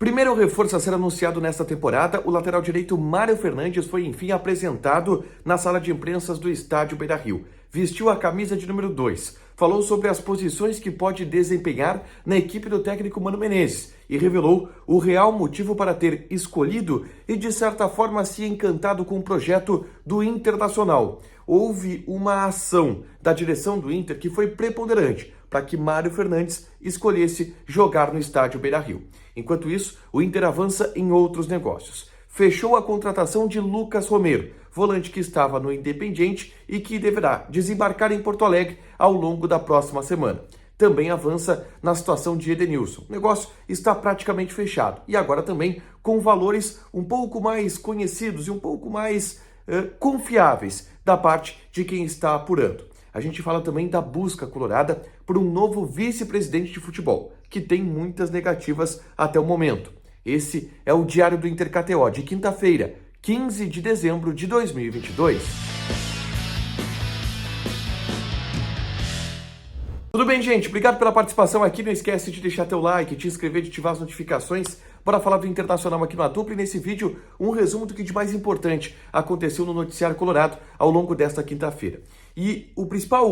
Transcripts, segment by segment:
Primeiro reforço a ser anunciado nesta temporada, o lateral direito Mário Fernandes foi enfim apresentado na sala de imprensas do estádio Beira-Rio. Vestiu a camisa de número 2, falou sobre as posições que pode desempenhar na equipe do técnico Mano Menezes e revelou o real motivo para ter escolhido e de certa forma se encantado com o projeto do Internacional. Houve uma ação da direção do Inter que foi preponderante para que Mário Fernandes escolhesse jogar no estádio Beira-Rio. Enquanto isso, o Inter avança em outros negócios. Fechou a contratação de Lucas Romero, volante que estava no Independiente e que deverá desembarcar em Porto Alegre ao longo da próxima semana. Também avança na situação de Edenilson. O negócio está praticamente fechado e agora também com valores um pouco mais conhecidos e um pouco mais confiáveis da parte de quem está apurando. A gente fala também da busca colorada por um novo vice-presidente de futebol, que tem muitas negativas até o momento. Esse é o Diário do Inter KTO de quinta-feira, 15 de dezembro de 2022. Tudo bem, gente? Obrigado pela participação aqui. Não esquece de deixar teu like, te inscrever, de ativar as notificações. Bora falar do Internacional aqui no A Dupla e nesse vídeo um resumo do que de mais importante aconteceu no noticiário colorado ao longo desta quinta-feira. E o principal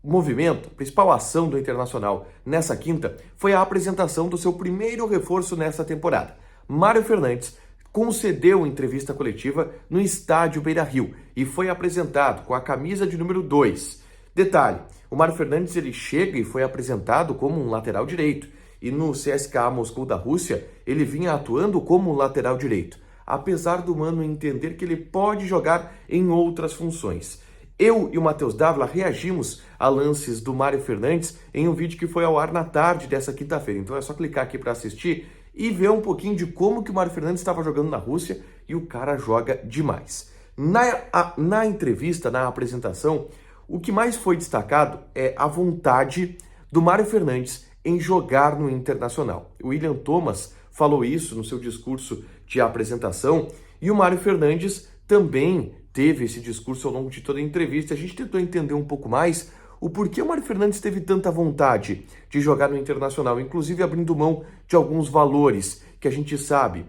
movimento, a principal ação do Internacional nessa quinta foi a apresentação do seu primeiro reforço nessa temporada. Mário Fernandes concedeu entrevista coletiva no estádio Beira-Rio e foi apresentado com a camisa de número 2. Detalhe, o Mário Fernandes ele chega e foi apresentado como um lateral direito e no CSKA Moscou da Rússia ele vinha atuando como um lateral direito, apesar do Mano entender que ele pode jogar em outras funções. Eu e o Matheus Dávila reagimos a lances do Mário Fernandes em um vídeo que foi ao ar na tarde dessa quinta-feira. Então é só clicar aqui para assistir e ver um pouquinho de como que o Mário Fernandes estava jogando na Rússia e o cara joga demais. Na entrevista, na apresentação, o que mais foi destacado é a vontade do Mário Fernandes em jogar no Internacional. O William Thomas falou isso no seu discurso de apresentação e o Mário Fernandes também teve esse discurso ao longo de toda a entrevista. A gente tentou entender um pouco mais o porquê o Mário Fernandes teve tanta vontade de jogar no Internacional, inclusive abrindo mão de alguns valores que a gente sabe.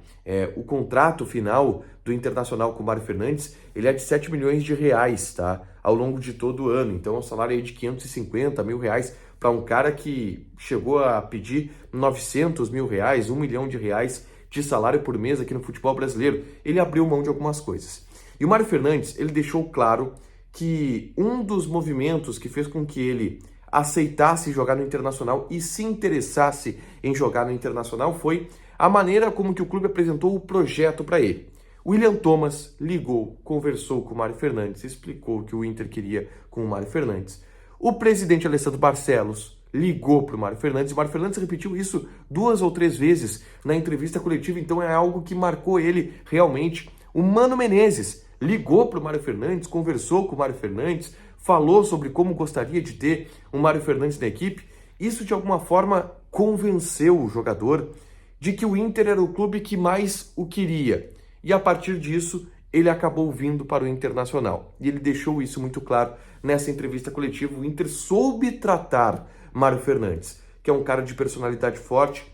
O contrato final do Internacional com o Mário Fernandes, ele é de 7 milhões de reais, tá? Ao longo de todo o ano. Então é um salário aí de 550 mil reais para um cara que chegou a pedir 900 mil reais, 1 milhão de reais de salário por mês aqui no futebol brasileiro. Ele abriu mão de algumas coisas. E o Mário Fernandes, ele deixou claro que um dos movimentos que fez com que ele aceitasse jogar no Internacional e se interessasse em jogar no Internacional foi a maneira como que o clube apresentou o projeto para ele. William Thomas ligou, conversou com o Mário Fernandes, explicou o que o Inter queria com o Mário Fernandes. O presidente Alessandro Barcelos ligou para o Mário Fernandes. O Mário Fernandes repetiu isso 2 ou 3 vezes na entrevista coletiva, então é algo que marcou ele realmente. O Mano Menezes ligou para o Mário Fernandes, conversou com o Mário Fernandes, falou sobre como gostaria de ter o Mário Fernandes na equipe. Isso, de alguma forma, convenceu o jogador de que o Inter era o clube que mais o queria. E, a partir disso, ele acabou vindo para o Internacional. E ele deixou isso muito claro nessa entrevista coletiva. O Inter soube tratar Mário Fernandes, que é um cara de personalidade forte,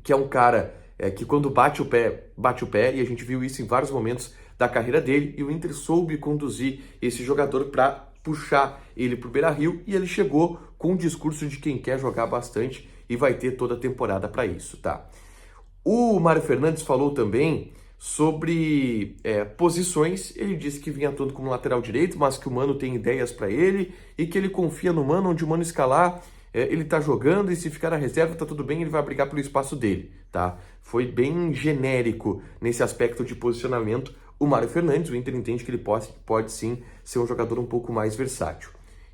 que é um cara que quando bate o pé, e a gente viu isso em vários momentos da carreira dele, e o Inter soube conduzir esse jogador para puxar ele para o Beira-Rio, e ele chegou com um discurso de quem quer jogar bastante e vai ter toda a temporada para isso, tá? O Mário Fernandes falou também sobre posições. Ele disse que vinha atuando como lateral direito, mas que o Mano tem ideias para ele e que ele confia no Mano, onde o Mano escalar, ele tá jogando e se ficar na reserva tá tudo bem, ele vai brigar pelo espaço dele, tá? Foi bem genérico nesse aspecto de posicionamento. O Mário Fernandes, o Inter entende que ele pode sim ser um jogador um pouco mais versátil.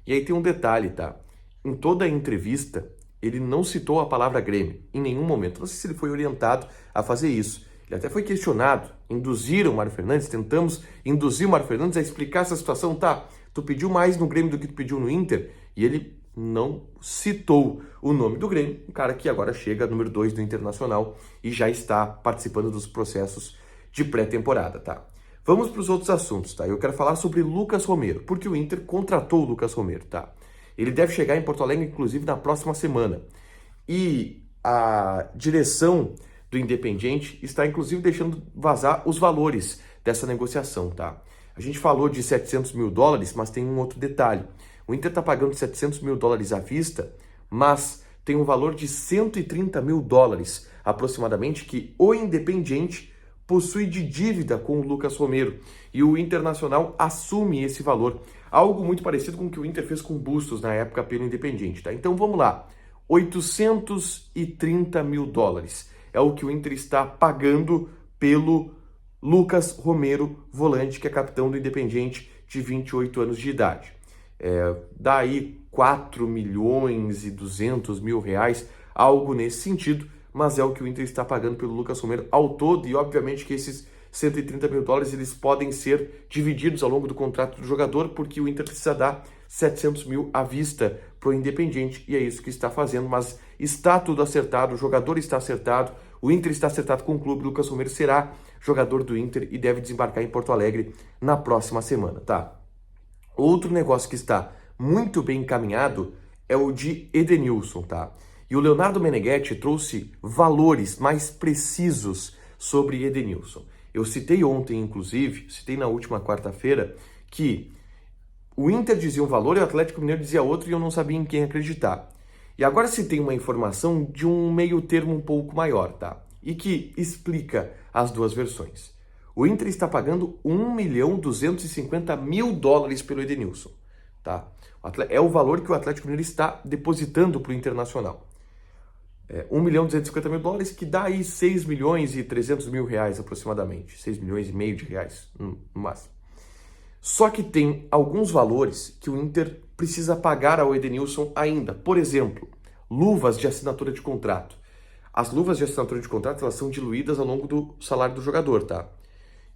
E aí tem um detalhe, tá? Em toda a entrevista, ele não citou a palavra Grêmio, em nenhum momento. Não sei se ele foi orientado a fazer isso. Ele até foi questionado, induziram o Mário Fernandes, tentamos induzir o Mário Fernandes a explicar essa situação. Tá, tu pediu mais no Grêmio do que tu pediu no Inter, e ele não citou o nome do Grêmio, um cara que agora chega número 2 do Internacional e já está participando dos processos de pré-temporada, tá? Vamos para os outros assuntos, tá? Eu quero falar sobre Lucas Romero, porque o Inter contratou o Lucas Romero, tá? Ele deve chegar em Porto Alegre, inclusive, na próxima semana. E a direção do Independiente está inclusive deixando vazar os valores dessa negociação, tá? A gente falou de 700 mil dólares, mas tem um outro detalhe. O Inter está pagando 700 mil dólares à vista, mas tem um valor de 130 mil dólares aproximadamente que o Independiente possui de dívida com o Lucas Romero e o Internacional assume esse valor. Algo muito parecido com o que o Inter fez com Bustos na época pelo Independiente, tá? Então vamos lá, 830 mil dólares é o que o Inter está pagando pelo Lucas Romero, volante, que é capitão do Independiente de 28 anos de idade. Dá aí 4 milhões e 200 mil reais, algo nesse sentido, mas é o que o Inter está pagando pelo Lucas Romero ao todo, e obviamente que esses 130 mil dólares eles podem ser divididos ao longo do contrato do jogador, porque o Inter precisa dar 700 mil à vista para o Independiente, e é isso que está fazendo, mas está tudo acertado, o jogador está acertado, o Inter está acertado com o clube, o Lucas Romero será jogador do Inter e deve desembarcar em Porto Alegre na próxima semana, tá? Outro negócio que está muito bem encaminhado é o de Edenilson, tá? E o Leonardo Meneghetti trouxe valores mais precisos sobre Edenilson. Eu citei ontem, inclusive, citei na última quarta-feira, que o Inter dizia um valor e o Atlético Mineiro dizia outro e eu não sabia em quem acreditar. E agora se tem uma informação de um meio termo um pouco maior, tá? E que explica as duas versões. O Inter está pagando 1.250.000 dólares pelo Edenilson, tá? É o valor que o Atlético Mineiro está depositando para o Internacional. 1.250.000 dólares, que dá aí 6 milhões e 300 mil reais aproximadamente. 6 milhões e meio de reais, no máximo. Só que tem alguns valores que o Inter precisa pagar ao Edenilson ainda. Por exemplo, luvas de assinatura de contrato. As luvas de assinatura de contrato, elas são diluídas ao longo do salário do jogador, tá?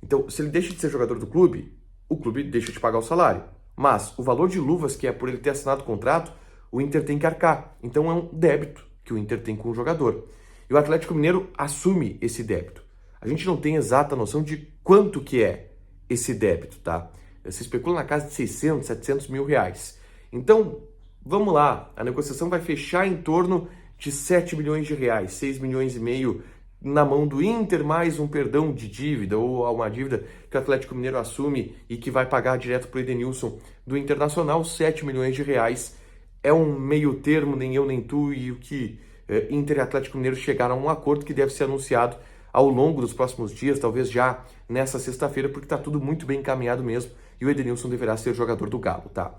Então, se ele deixa de ser jogador do clube, o clube deixa de pagar o salário. Mas o valor de luvas, que é por ele ter assinado o contrato, o Inter tem que arcar. Então é um débito que o Inter tem com o jogador. E o Atlético Mineiro assume esse débito. A gente não tem exata noção de quanto que é esse débito, tá? Se especula na casa de 600, 700 mil reais. Então, vamos lá, a negociação vai fechar em torno de 7 milhões de reais, 6 milhões e meio na mão do Inter, mais um perdão de dívida, ou uma dívida que o Atlético Mineiro assume e que vai pagar direto para o Edenilson do Internacional, 7 milhões de reais. É um meio termo, nem eu nem tu, e o que Inter e Atlético Mineiro chegaram a um acordo que deve ser anunciado ao longo dos próximos dias, talvez já nessa sexta-feira, porque está tudo muito bem encaminhado mesmo, e o Edenilson deverá ser jogador do Galo, tá?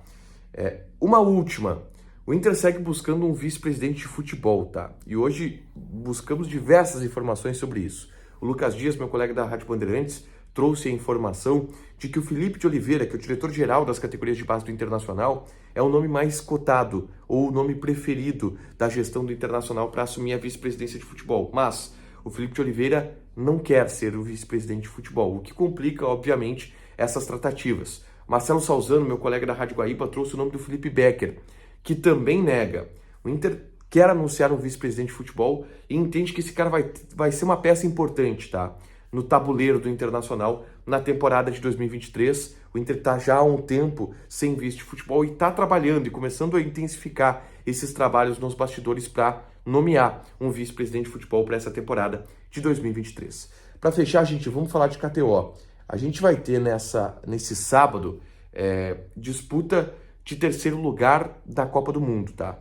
Uma última, o Inter segue buscando um vice-presidente de futebol, tá? E hoje buscamos diversas informações sobre isso. O Lucas Dias, meu colega da Rádio Bandeirantes, trouxe a informação de que o Felipe de Oliveira, que é o diretor-geral das categorias de base do Internacional, é o nome mais cotado, ou o nome preferido da gestão do Internacional para assumir a vice-presidência de futebol. Mas o Felipe de Oliveira não quer ser o vice-presidente de futebol, o que complica, obviamente, essas tratativas. Marcelo Salzano, meu colega da Rádio Guaíba, trouxe o nome do Felipe Becker, que também nega. O Inter quer anunciar um vice-presidente de futebol e entende que esse cara vai ser uma peça importante, tá? No tabuleiro do Internacional na temporada de 2023. O Inter está já há um tempo sem vice de futebol e está trabalhando e começando a intensificar esses trabalhos nos bastidores para nomear um vice-presidente de futebol para essa temporada de 2023. Para fechar, gente, vamos falar de KTO. A gente vai ter nesse sábado disputa de terceiro lugar da Copa do Mundo, tá?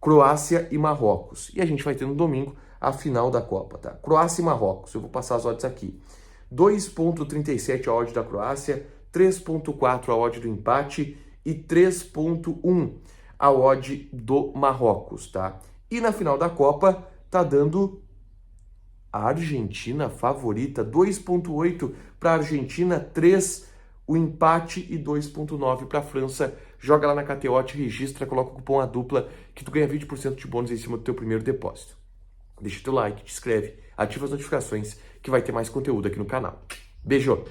Croácia e Marrocos. E a gente vai ter no domingo a final da Copa, tá? Croácia e Marrocos. Eu vou passar as odds aqui. 2,37 a odd da Croácia, 3,4 a odd do empate e 3,1 a odd do Marrocos, tá? E na final da Copa tá dando a Argentina favorita, 2,8 para a Argentina, 3 o empate e 2,9 para a França. Joga lá na KTO, te registra, coloca o cupom ADUPLA que tu ganha 20% de bônus em cima do teu primeiro depósito. Deixa teu like, te inscreve, ativa as notificações que vai ter mais conteúdo aqui no canal. Beijo!